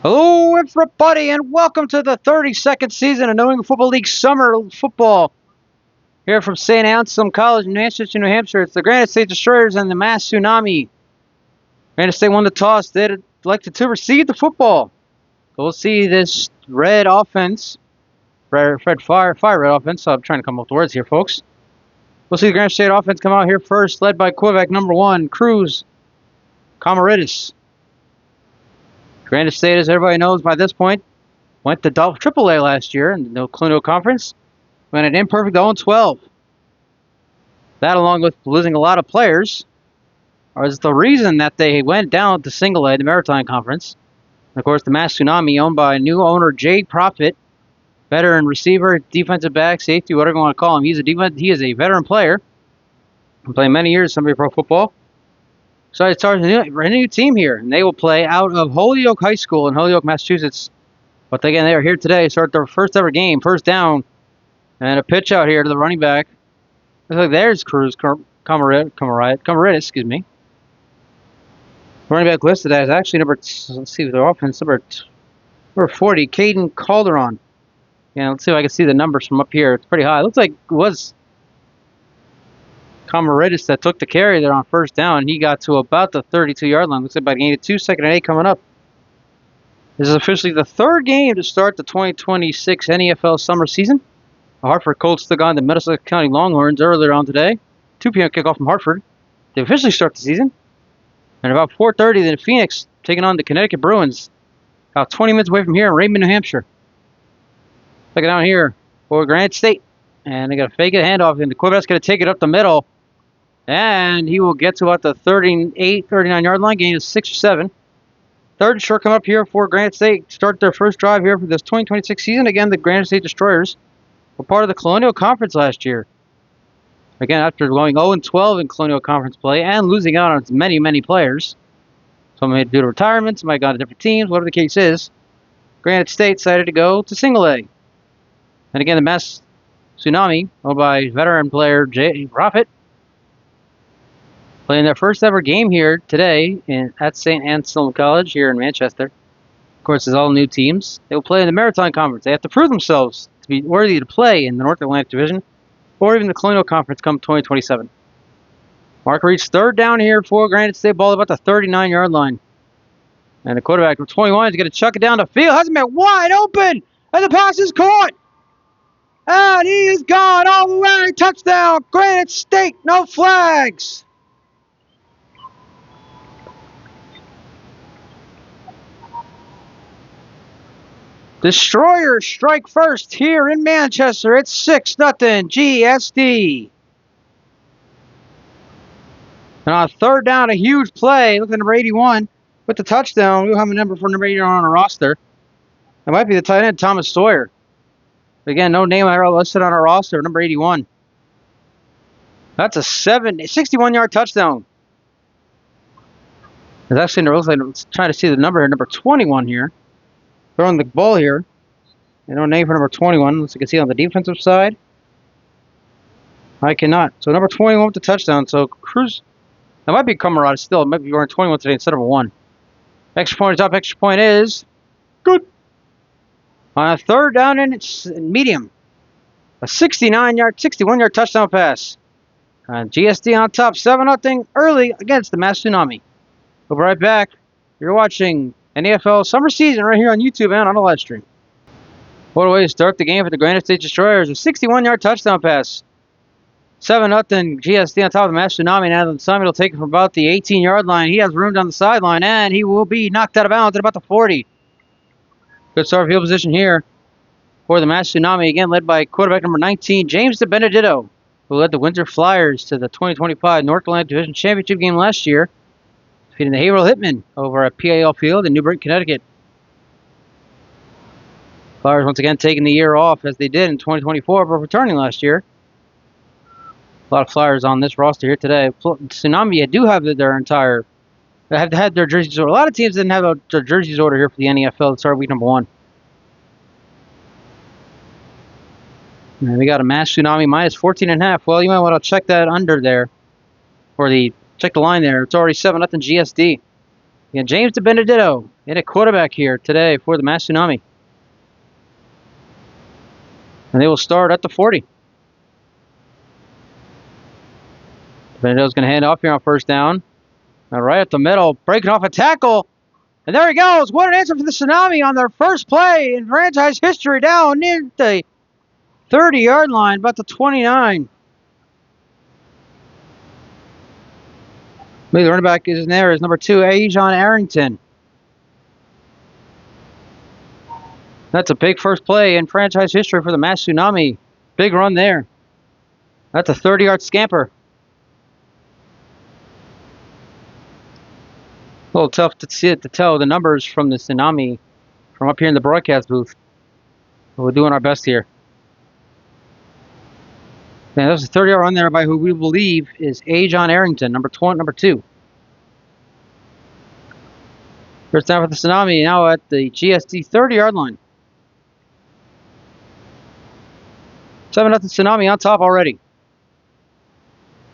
Hello, everybody, and welcome to the 32nd season of New England Football League Summer Football. Here from St. Anselm College in Manchester, New Hampshire. It's the Granite State Destroyers and the Mass Tsunami. Granite State won the toss. They'd elected to receive the football. So we'll see this red offense, fire red offense. So I'm trying to come up with words here, folks. We'll see the Granite State offense come out here first, led by quarterback number 1, Cruz Comaridis. Granite State, as everybody knows by this point, went to AAA last year in the Colonial Conference. Went an imperfect 0-12. That, along with losing a lot of players, is the reason that they went down to Single A, the Maritime Conference. And of course, the Mass Tsunami, owned by new owner Jay Profit, veteran receiver, defensive back, safety, whatever you want to call him. He is a veteran player. Been playing many years Sunday Pro football. So it starts a new team here, and they will play out of Holyoke High School in Holyoke, Massachusetts. But again, they are here today, start their first ever game, first down, and a pitch out here to the running back. Looks like there's Cruz Comaridis, excuse me. Running back listed as actually let's see their offense, number 40, Caden Calderon. Yeah, let's see if I can see the numbers from up here. It's pretty high. It looks like it was Comaridis that took the carry there on first down. He got to about the 32-yard line. Looks like about gain of 2, 2nd and 8 coming up. This is officially the third game to start the 2026 NFL summer season. The Hartford Colts took on the Middlesex County Longhorns earlier on today. 2 p.m. kickoff from Hartford. They officially start the season. And about 4:30, then Phoenix taking on the Connecticut Bruins. About 20 minutes away from here in Raymond, New Hampshire. Look down here for Granite State. And they got to fake a handoff, and the quarterback's going to take it up the middle. And he will get to about the 38, 39-yard line, gain of 6 or 7. Third short come up here for Granite State. Start their first drive here for this 2026 season. Again, the Granite State Destroyers were part of the Colonial Conference last year. Again, after going 0-12 in Colonial Conference play and losing out on many, many players. Some made due to retirement, some might gone to different teams, whatever the case is. Granite State decided to go to Single A. And again, the Mass Tsunami, owned by veteran player Jay Profit, playing their first ever game here today at St. Anselm College here in Manchester. Of course, it's all new teams. They will play in the Maritime Conference. They have to prove themselves to be worthy to play in the North Atlantic Division or even the Colonial Conference come 2027. Mark reached third down here for Granite State, ball about the 39-yard line. And the quarterback from 21 is going to chuck it down the field. Has been wide open, and the pass is caught. And he is gone all the way. Touchdown, Granite State, no flags. Destroyers strike first here in Manchester. It's 6-0 GSD. And on third down, a huge play. Look at number 81 with the touchdown. We don't have a number for number 81 on our roster. It might be the tight end, Thomas Sawyer. Again, no name listed on our roster, number 81. That's a 61-yard touchdown. It's actually, let's try to see the number here, number 21 here. Throwing the ball here. No name for number 21, as you can see on the defensive side. I cannot. So number 21 with the touchdown. So Cruz, that might be Comaridis still. It might be wearing 21 today instead of a 1. Extra point is up. Extra point is good. On a third down and it's medium. A 61-yard touchdown pass. GSD on top, 7-0 early against the Mass Tsunami. We'll be right back. You're watching NFL summer season right here on YouTube and on the live stream. What a way to start the game for the Granite State Destroyers. A 61-yard touchdown pass. 7-0 GSD on top of the Mass Tsunami. Now the Tsunami will take it from about the 18-yard line. He has room down the sideline, and he will be knocked out of bounds at about the 40. Good start field position here for the Mass Tsunami. Again, led by quarterback number 19, James DeBenedetto, who led the Windsor Flyers to the 2025 North Atlantic Division Championship game last year, defeating the Haverhill Hitmen over at PAL Field in New Britain, Connecticut. Flyers once again taking the year off as they did in 2024, but returning last year. A lot of Flyers on this roster here today. Tsunami do have have had their jerseys ordered. A lot of teams didn't have their jerseys ordered here for the NFL to start week number 1. And we got a Mass Tsunami minus 14.5. Well, you might want to check that under there, or check the line there. It's already 7-0 GSD. Again, James DiBenedetto in a quarterback here today for the Mass Tsunami. And they will start at the 40. DiBenedetto's going to hand off here on first down. Now right at the middle, breaking off a tackle. And there he goes. What an answer for the Tsunami on their first play in franchise history, down near the 30-yard line, about the 29. The running back is in there is number 2, Ajon Arrington. That's a big first play in franchise history for the Mass Tsunami. Big run there. That's a 30-yard scamper. A little tough to tell the numbers from the Tsunami from up here in the broadcast booth. But we're doing our best here. Man, that was a 30-yard run there by who we believe is Ajon Arrington, number 2. First down for the Tsunami, now at the GSD 30-yard line. 7-0 Tsunami on top already.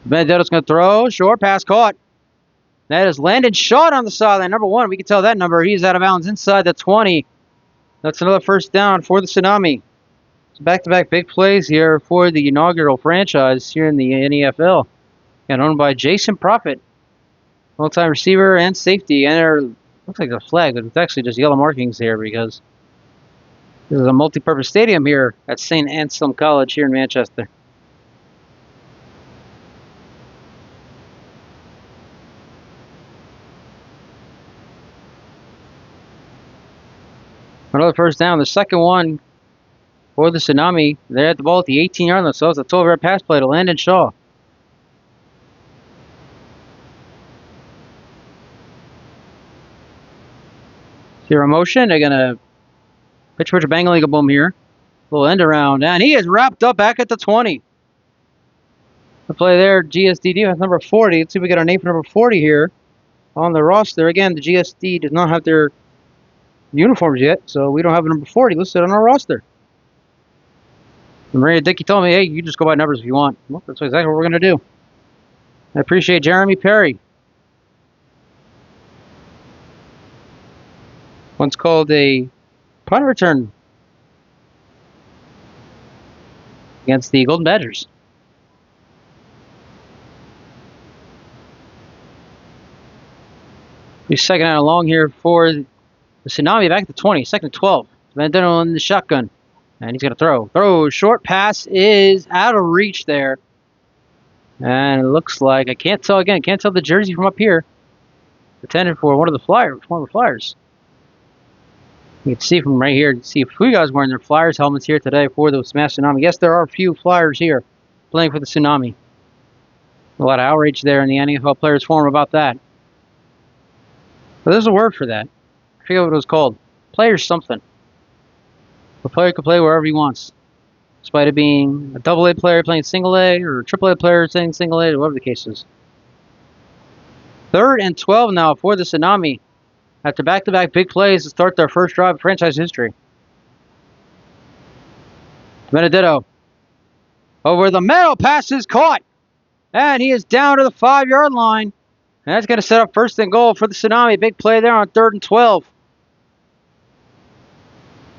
Benedetto's going to throw. Short pass caught. That is Landon Short on the sideline. Number 1, we can tell that number. He's out of bounds inside the 20. That's another first down for the Tsunami. Back-to-back big plays here for the inaugural franchise here in the NFL. And owned by Jason Profit. Full-time receiver and safety. And there looks like a flag, but it's actually just yellow markings here because this is a multi-purpose stadium here at St. Anselm College here in Manchester. Another first down, the second one for the Tsunami. They're at the ball at the 18-yard line, so it's a 12-yard pass play to Landon Shaw. Zero motion. They're going to pitch for a bangling boom here. Little end around, and he is wrapped up back at the 20. The play there, GSD defense number 40. Let's see if we get our name for number 40 here on the roster. Again, the GSD does not have their uniforms yet, so we don't have a number 40 listed on our roster. And Maria Dickey told me, hey, you just go by numbers if you want. Well, that's exactly what we're going to do. I appreciate Jeremy Perry. Once called a punt return against the Golden Badgers. He's second out long here for the Tsunami back at the 20, second and 12. Benedetto in the shotgun. And he's going to throw. Throw. Short pass is out of reach there. And it looks like, I can't tell again, can't tell the jersey from up here. Intended for one of the Flyers. You can see from right here, see a few guys wearing their Flyers helmets here today for the Mass Tsunami. Yes, there are a few Flyers here playing for the Tsunami. A lot of outrage there in the NFL Players Forum about that. But there's a word for that. I forget what it was called. Players something. A player can play wherever he wants. Despite it being a AA player playing single A or a AAA player playing single A, whatever the case is. 3rd and 12 now for the Tsunami. After back-to-back big plays to start their first drive of franchise history. Benedetto. Over the middle, pass is caught. And he is down to the 5-yard line. And that's going to set up 1st and goal for the Tsunami. Big play there on 3rd and 12.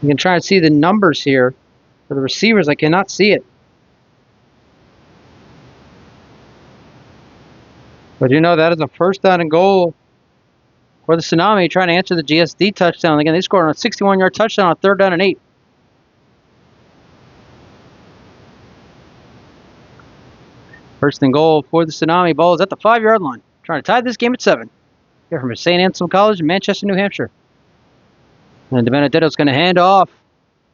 You can try and see the numbers here for the receivers. I cannot see it. But you know that is a 1st down and goal for the Tsunami trying to answer the GSD touchdown. Again, they scored on a 61-yard touchdown on 3rd down and 8. First and goal for the Tsunami. Ball is at the 5-yard line. Trying to tie this game at 7. Here from St. Anselm College in Manchester, New Hampshire. And DiBenedetto's going to hand off.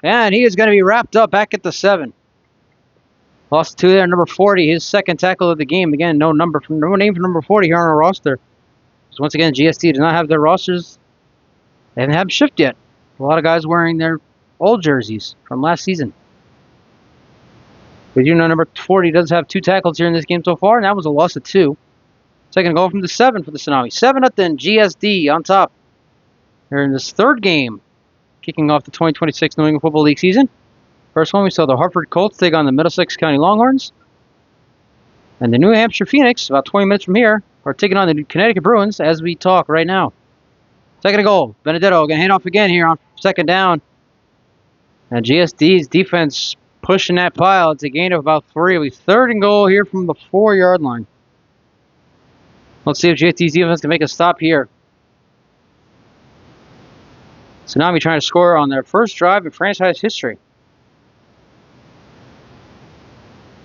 And he is going to be wrapped up back at the 7. Lost 2 there, number 40, his 2nd tackle of the game. Again, no name for number 40 here on our roster. So once again, GSD does not have their rosters. They haven't had them shipped yet. A lot of guys wearing their old jerseys from last season. But you know number 40 does have 2 tackles here in this game so far, and that was a loss of 2. Second goal from the 7 for the Tsunami. 7-0 GSD on top. They're in this 3rd game, kicking off the 2026 New England Football League season. First one, we saw the Hartford Colts take on the Middlesex County Longhorns. And the New Hampshire Phoenix, about 20 minutes from here, are taking on the Connecticut Bruins as we talk right now. Second and goal. Benedetto going to hand off again here on second down. And GSD's defense pushing that pile. It's a gain of about 3. We third and goal here from the 4-yard line. Let's see if GSD's defense can make a stop here. Tsunami trying to score on their first drive in franchise history.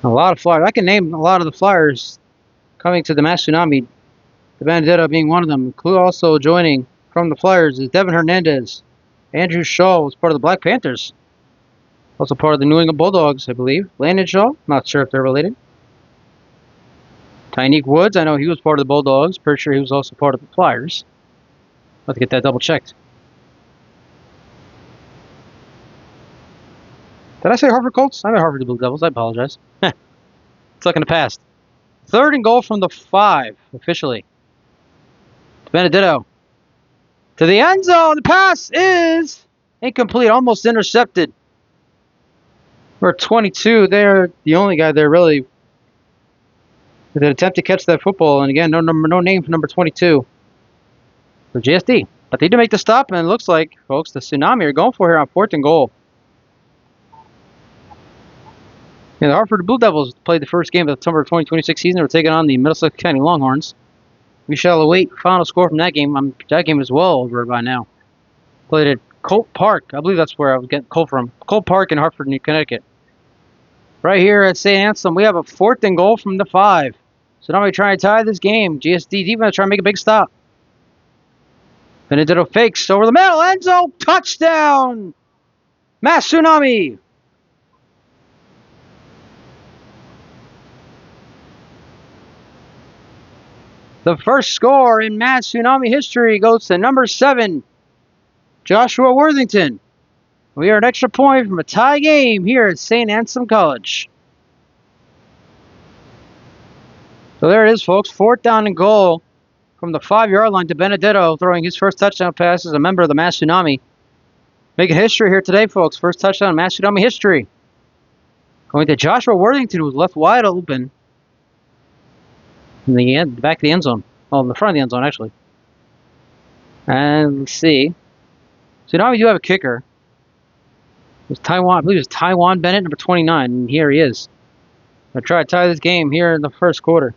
A lot of flyers. I can name a lot of the flyers coming to the Mass Tsunami. The Benedetto being one of them. Also joining from the Flyers is Devin Hernandez. Andrew Shaw was part of the Black Panthers. Also part of the New England Bulldogs, I believe. Landon Shaw, not sure if they're related. Tyneek Woods, I know he was part of the Bulldogs. Pretty sure he was also part of the Flyers. I'll have to get that double checked. Did I say Harvard Colts? I meant Harvard Blue Devils. I apologize. It's looking to pass. Third and goal from the 5, officially. Benedetto to the end zone. The pass is incomplete, almost intercepted. For 22, they're the only guy there really that attempt to catch that football. And again, no name for number 22 for GSD. But they do make the stop, and it looks like, folks, the Tsunami are going for here on 4th and goal. Yeah, the Hartford Blue Devils played the first game of the September 2026 season. They were taking on the Middlesex County Longhorns. We shall await final score from that game. That game is well over by now. Played at Colt Park. I believe that's where I was getting Colt from. Colt Park in Hartford, Connecticut. Right here at St. Anselm, we have a 4th and goal from the 5. So now we try to tie this game. GSD defense trying to make a big stop. Benedetto fakes over the middle. End zone. Touchdown. Mass Tsunami. The first score in Mass Tsunami history goes to number 7, Joshua Worthington. We are an extra point from a tie game here at St. Anselm College. So there it is, folks. 4th down and goal from the 5-yard line to Benedetto, throwing his first touchdown pass as a member of the Mass Tsunami. Making history here today, folks. First touchdown in Mass Tsunami history. Going to Joshua Worthington, who was left wide open in the back of the end zone. Well, in the front of the end zone, actually. And let's see. So now we do have a kicker. It was Taiwan, I believe it was Taiwan Bennett, number 29, and here he is. I'll try to tie this game here in the first quarter.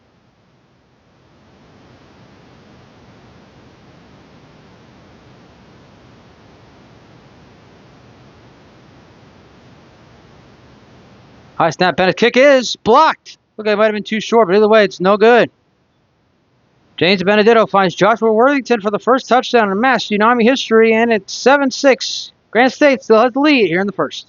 High snap, Bennett kick is blocked. Look, it might have been too short, but either way, it's no good. James Benedetto finds Joshua Worthington for the first touchdown in Mass Tsunami history, and it's 7-6. Granite State still has the lead here in the first.